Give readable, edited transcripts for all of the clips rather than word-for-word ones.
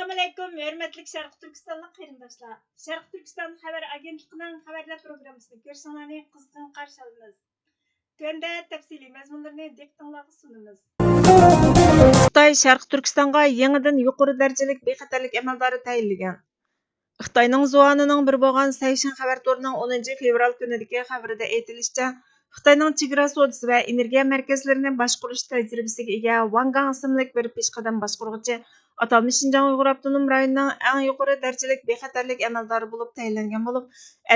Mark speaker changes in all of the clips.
Speaker 1: Assalamu alaykum, hörmətli Şərq Türkistanlıq qarindoshlar. Şərq Türkistan xəbər agentliğinin xəbərlər proqramısını görüşünüzü qızğın qarşı alırıq. Төндә təfsili məzmunlarını diqqətinizə sunumuz. Xitoy Şərq Türkistanğa yenidən yuqori dərəcəlik bexatarlik əməldarı təyinləyən. Xitoyning Zuanining bir bo'lgan Sayshin xabar torining 10 fevral kunidagi xabarida aytilishicha, Xitoyning chegara sodisi va energiya markazlarini boshqarish tajribasiga ega Wang Gang ismli bir peshqadam boshqaruvchi atalmish Şinjan Uyg'ur avtonom rayonining eng yuqori darajalik bexatarlik amaldori bo'lib tayinlangan bo'lib,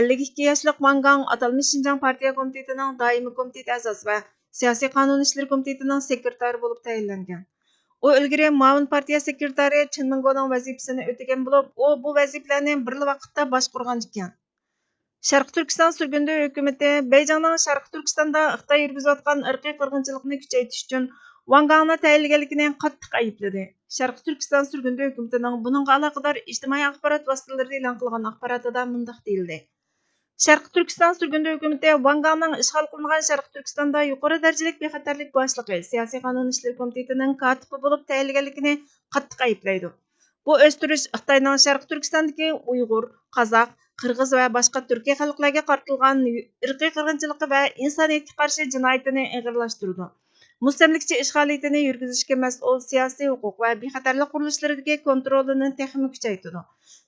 Speaker 1: 52 yoshlik Wang Gang atalmish Şinjan partiya komitetining doimiy komitet a'zosi va siyosiy qonun ishlari komitetining sekretari bo'lib tayinlangan. O ilgari Ma'mun partiya sekretari Chen Mingoning vazifasini o'tagan bo'lib, u bu vazifalarni bir vaqtda boshqargan ekan. Sharq Turkiston surgundi hukumati Beyjingning Sharq Turkistonda Xitoy yurgizayotgan irqiy qirg'inchilikni kuchaytirish uchun Wang Gangni tayinlaganligini qattiq aybladi. Sharq Turkiston surgundi hukumatining buningga aloqador ijtimoiy axborot vositalarida e'lon qilgan axborotida mundaq deyildi. Sharq Turkiston surgundi hukumati Wang Gangning ishg'ol qilingan Sharq Turkistonda yuqori darajalik bexatarlik boshlig'i, siyosiy qonun ishlari komitetining kotibi bo'lib tayinlaganligini qattiq ayblaydi. Bu o'stirish Xitoyning Sharq Turkistondagi Uyg'ur, Qozoq, Qirg'iz va boshqa turkiy xalqlarga qaratilgan irqiy qirg'inchiligi va insoniyatga qarshi jinoyatini og'irlashtirdi. Mustamlikchi ishg'oliyatini yurgizishga mas'ul siyosiy huquq va bexatarlik qurilishlaridagi kontrolini texnik kuchaytirdi.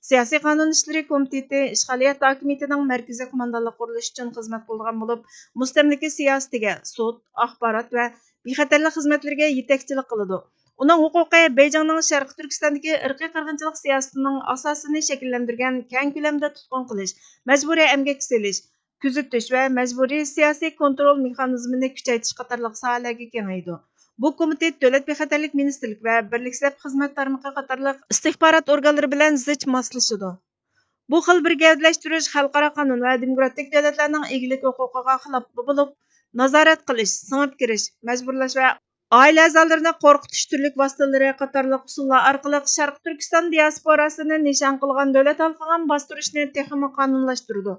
Speaker 1: Siyosiy qonun ishlari komiteti ishg'oliyat hokimiyatining markaziy qo'mondonlik qurilishi uchun xizmat qilgan bo'lib, mustamlika siyosatiga, sud, axborot va bexatarlik xizmatlariga yetakchilik qiladi. Uning huquqi Beyjingning Sharq Turkistondagi irqiy qirg'inchilik siyosatining asosini shakllantirgan keng ko'lamda tutqun qilish, majburiy emgak silish, kuzatish va majburiy siyosiy kontrol mexanizmini kuchaytirish qatorliq sohalarga kengaydi. Bu komitet Davlat bexatarlik ministrlik va birliklar xizmat tarmoqi qatorliq istixborot organlari bilan zich moslashadi. Bu xil bir gavdalashtirish xalqaro qonun va demokratik davlatlarning egilik huquqiga xilof bo'lib, nazorat qilish, singib kirish, majburlash va oila a'zolarini qo'rqitish turlik vositalari qatorliq usullar orqali Sharq Turkiston diasporasini nishon qilgan davlat halqigan bostirishni texnik qonunlashtirdi.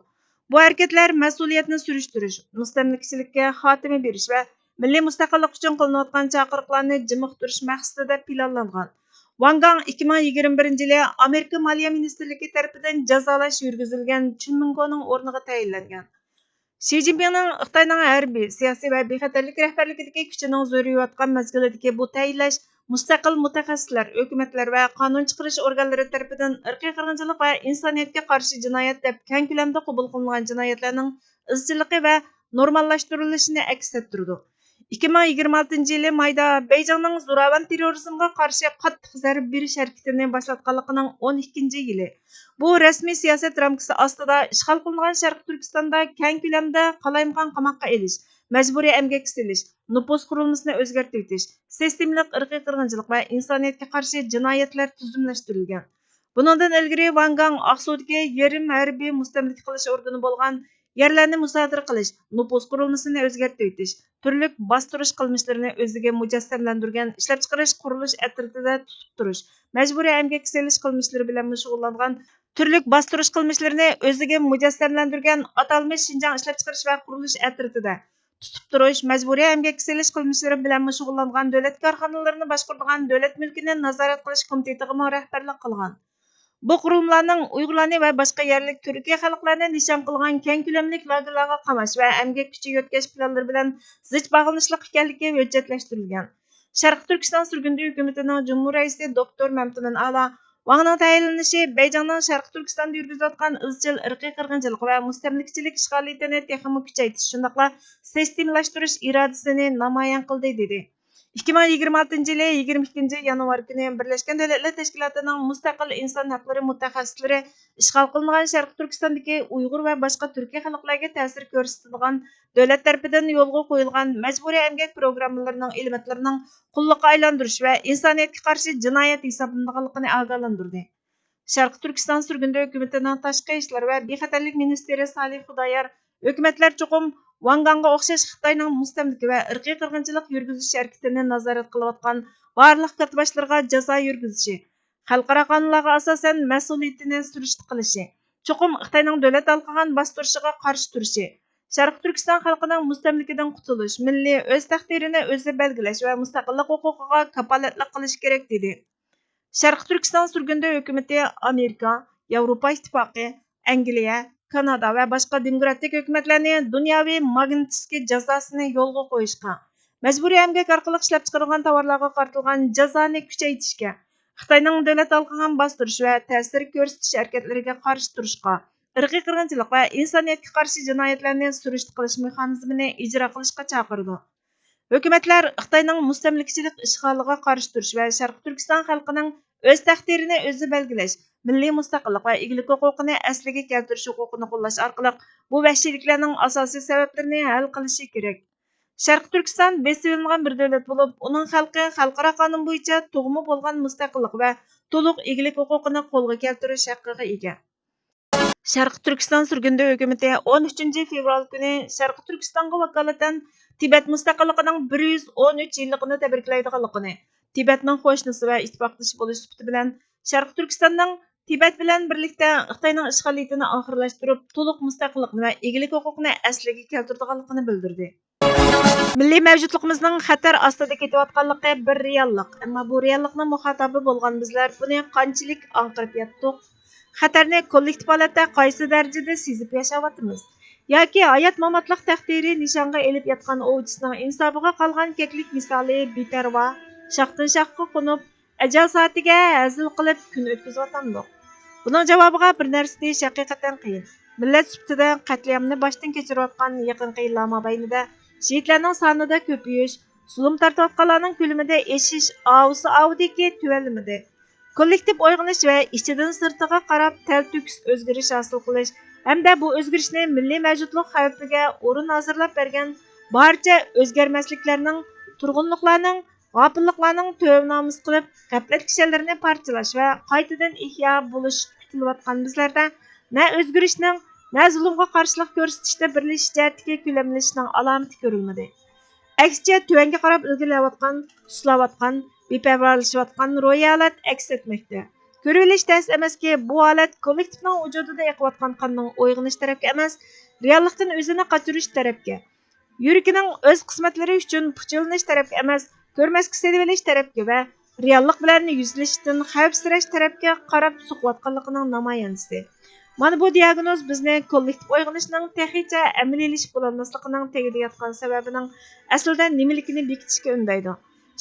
Speaker 1: Bu harakatlar mas'uliyatni surishtirish, mustamlikachilikka xotima berish va milliy mustaqillik uchun qilinayotgan chaqiriqlarni jimiqtirish maqsadida planlangan. Wang Gang 2021-yili Amerika Moliya ministrligi tomonidan jazolash yurgizilgan Chen Mingoning o'rniga tayinlangan. Xi Jinpingning Xitoyning harbiy, siyosiy va bexatarlik rahbarligidagi kuchining zo'rayayotgan mezgilidagi bu tayinlash mustaqil mutaxassislar, hukumatlar va qonun chiqarish organlari tomonidan irqiy qirg'inchilik va insoniyatga qarshi jinoyat deb keng ko'lamda qabul qilingan jinoyatlarning izchilligi va normallashtirilishini aks ettirdi. 2026-yili mayda Beyjingning zo'ravon terrorizmga qarshi qattiq zarba berish harakatini boshlatganligining 12-yili. Bu rasmiy siyosat ramkasi ostida ishg'ol qilingan Sharq Turkistonda keng ko'lamda qalaymaqon qamoqqa elish, majburiy emgak silish, nupus qurilmasini o'zgartirish, sistemlik irqiy qirg'inchilik va insoniyatga qarshi jinoyatlar tuzumlashtirilgan. Bundan ilgari Wang Gang Aqsudagi yarim harbiy mustamlika qilish organi bo'lgan yerlarni musodara qilish, nupus qurilmasini o'zgartirish, turli bostirish qilmishlarini o'ziga mujassamlantirgan ishlab chiqarish qurilish atrofida tutib turish, majburiy emgak silish qilmishlari bilan shug'ullangan turli bostirish qilmishlarini o'ziga mujassamlantirgan atalmish Şinjan ishlab chiqarish va qurilish atrofida tutib turish, majburiy emgak silish qilmishlari bilan shug'ullangan davlat korxonalarini boshqaradigan davlat mulkini nazorat qilish komitetiga rahbarlik qilgan. Bu qurilmalarning Uyg'urlarni va boshqa yerlik Turkiya xalqlarini nishon qilgan keng ko'lamli lagerlarga qamash va emgak kuchi yotkash planlari bilan zich bog'lanishliq ekanligi hujjatlashtirilgan. Sharq Turkiston surgundi hukumatining Jumhur raisi Doktor Mamtumin Ala Wangning tayinlanishi Beyjingning Sharq Turkistonda yurgizayotgan izchil irqiy qirg'inchilik va mustamlikachilik ishg'oliyatini texnik kuchaytirish, shundaqla sistemlashtirish irodasini namoyon qildi dedi. 2026-yili 22 yanvar kuni Birlashgan Davlatlar Tashkilotining mustaqil inson haqlari mutaxassislari ishg'ol qilingan Sharq Turkistondagi Uyg'ur va boshqa turkiy xalqlarga ta'sir ko'rsatadigan davlat tomonidan yo'lga qo'yilgan majburiy emgak programmalarining elementlarining qulluqqa aylantirish va insoniyatga qarshi jinoyat hisoblanganligini ogohlantirdi. Sharq Turkiston surgundi hukumatining tashqi ishlar va bexatarlik ministri Salih Xudoyor hukumatlar cho'qim Wang Gangga o'xshash Xitoyning mustamlika va irqiy qirg'inchilik yurgizish harakatini nazorat qilayotgan barliq katboshlarga jazo yurgizishi, xalqaro qonunlarga asosan mas'uliyatini surishti qilishi, cho'qim Xitoyning davlat halqigan bostirishiga qarshi turishi, Sharq Turkiston xalqining mustamlikadan qutulish, milliy o'z taqdirini o'zi belgilash va mustaqillik huquqiga kafolatlik qilish kerak dedi. Sharqi Turkiston surgunda hukumati Amerika, Yevropa ittifoqi, Angliya, Kanada va boshqa demokratik hukumatlarni dunyoviy Magnitskiy jazosini yo'lga qo'yishga, majburiy emgak orqali ishlab chiqarilgan tovarlarga qaratilgan jazoni kuchaytirishga, Xitoyning davlat alqagan bostirish va ta'sir ko'rsatish harakatlariga qarshi turishga, irqiy qirg'inchilik va insoniyatga qarshi jinoyatlarni surishti qilish mexanizmini ijro qilishga chaqirdi. Hukumatlar Xitoyning mustamlikachilik ishg'oliga qarshi turish va Sharqi Turkiston xalqining o'z taqdirini o'zi belgilash, milliy mustaqillik va egalik huquqini asliga keltirish huquqini qo'llash orqali bu vahshiyliklarning asosiy sabablarini hal qilishi kerak. Sharqi Turkiston besilingan bir davlat bo'lib, uning xalqi xalqaro qonun bo'yicha tug'ma bo'lgan mustaqillik va to'liq egalik huquqini qo'lga keltirish haqqiga ega. Sharqi Turkiston surgunda hukumati 13 fevral kuni Sharqi Turkistonga vakolatan Tibet mustaqilligining 113 yilligini tabriklaydiganligini, Tibetning qo'shnisi va ittifoqdoshi bo'lish sifati bilan Sharqi Turkistonning Tibet bilan birlikda Xitoyning ishg'oliyatini oxirlashtirib, to'liq mustaqillikni va egalik huquqini asliga keltiradiganligini bildirdi. Milliy mavjudligimizning xatar ostida ketayotganligi bir reallik, ammo bu reallikning muhotabi bo'lgan bizlar buni qanchalik anqirib yetdik? Xatarni kollektiv holatda qaysi darajada sezib yashayapmiz? Yoki hayot mamotliq taqdiri nishonga elib yotgan ovchisining insofiga qolgan keklik misoli beparvo, shoxdan shoxga qo'nib, ajal soatiga hazil qilib kun o'tkazyapmiz. Buning javobiga bir narsa deyish haqiqatan qiyin. Millat sifatida qatliamni boshdan kechirayotgan yaqinqi yillar mobaynida shehidlarning sonida ko'payish, zulm tortayotganlarning ko'lamida eshish avdiki tuvalmidi. Kollektiv uyg'onish va ichidan sirtiga qarab taltukis o'zgarish hosil qilish hamda bu o'zgarishni milliy mavjudlik xavfiga o'rin hozirlab bergan barcha o'zgarmasliklarning, turg'unliklarning, g'ofilliklarning to'vnamus qilib, g'aflat kishilarini parchalash va qaytadan ihyo bo'lish kutilayotgan bizlarda na o'zgarishning, na zulmga qarshilik ko'rsatishda birlashish jihatdagi ko'lamlashning alomati ko'rilmadi. Aksicha tuvanga qarab ilgarilayotgan, suslayotgan, beparvolashayotgan ro'yi holat aks etmoqda. Ko'rilish tas emaski, bu holat kollektivning vujudida yiqayotgan qonning uyg'onish tarafga emas, reallikdan o'zini qochirish tarafga, yuragining o'z qismatlari uchun puchilanish tarafga emas, ko'rmasga selivelish tarafga va reallik bilan yuzlashishdan xavfsirash tarafga qarab suqayotganligining namoyandasi. Mana bu diagnoz bizni kollektiv uyg'onishning texicha amaliylashib bo'lolmasligining tagida yotgan sababining aslida nimaligini bekitishga undaydi.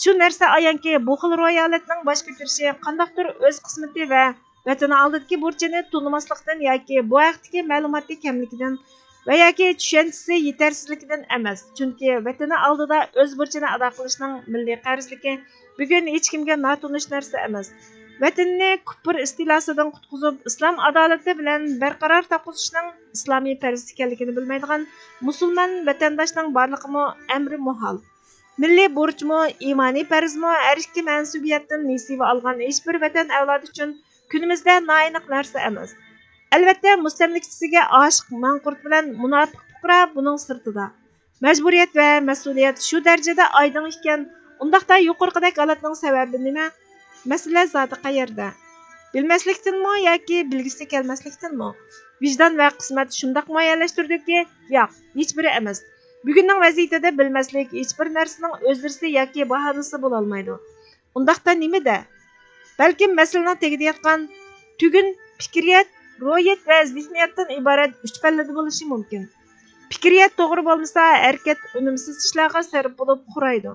Speaker 1: Shu narsa ayonki, bu xil ro'y holatning bosh ko'tarishi qandaqdir o'z qismati va vatani oldidagi burchini tunimaslikdan yoki bu haqdagi ma'lumotning kamligidan va yoki tushunchasi yetarsizligidan emas. Chunki vatani oldida o'z burchini ado qilishning milliy qarzligi bugun hech kimga notunish narsa emas. Vatanni kufr istilosidan qutqizib, islom adolati bilan barqaror taqo'zishning islomiy farz ekanligini bilmaydigan musulmon vatandoshning borligimi amri muhol. Milliy burchmi, iymonii farzmi, har ikki mansubiyatdan nasiba olgan hech bir vatan avlodi uchun kunimizda noaniq narsa emas. Albatta, mustamlikchisiga oshiq manqurt bilan munofiq fuqaro buning sirtida. Majburiyat va mas'uliyat shu darajada oydin ekan, undaqda yuqorqidagi holatning sababi nima? Masala zoti qayerda? Bilmaslikdanmi yoki bilgisi kelmaslikdanmi? Vijdon va qismat shundoq muayyanlashtirdiki, yo'q, hech biri emas. Bugunning vaziyatida bilmaslik hech bir narsaning o'zirsi yoki bahonasi bo'la olmaydi. Undaqda nimada? Balkim masalaning tagida yotgan tugun fikriyat, ro'yat va zihniyatdan iborat uch pallada bo'lishi mumkin. Fikriyat to'g'ri bo'lmasa, harakat unumsiz ishlarga sarf bo'lib quraydi.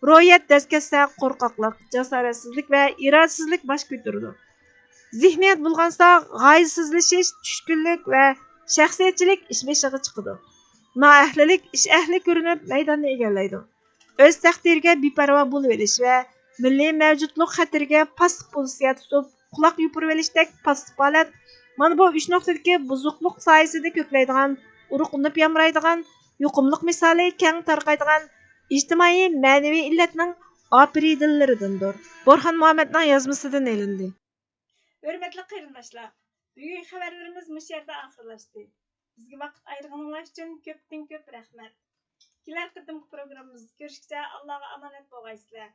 Speaker 1: Ro'yat daskasa qo'rqoqlik, jasoratsizlik va irodasizlik bosh ko'taradi. Zihniyat bo'lgansa, g'oyasizlashish, tushkunlik va shaxsiyatchilik ish beshiga chiqadi. Noahlilik ish ahli ko'rinib maydonni egallaydi. O'z taqdiriga beparvo bo'lib olish va milliy mavjudlik xatiriga past pozitsiya tutib, quloq yupurib olishdek past holat mana bu 3 nuqtadagi buzuqlik soyasida ko'klaydigan, uruqlanib yamraydigan, yuqumliq misoli keng tarqaydigan ijtimoiy ma'naviy illatning opiridillaridandir. Borxon Muhammadning yozmasidan elindi. Hurmatli qarindoshlar, bugungi xabarlarimiz mush yerda oxirlashdi. Bizga vaqt ayirganingiz uchun ko'pdan ko'p rahmat. Kelar qatimki programmamizda ko'rishguncha Allohga omonat bo'lgaysizlar.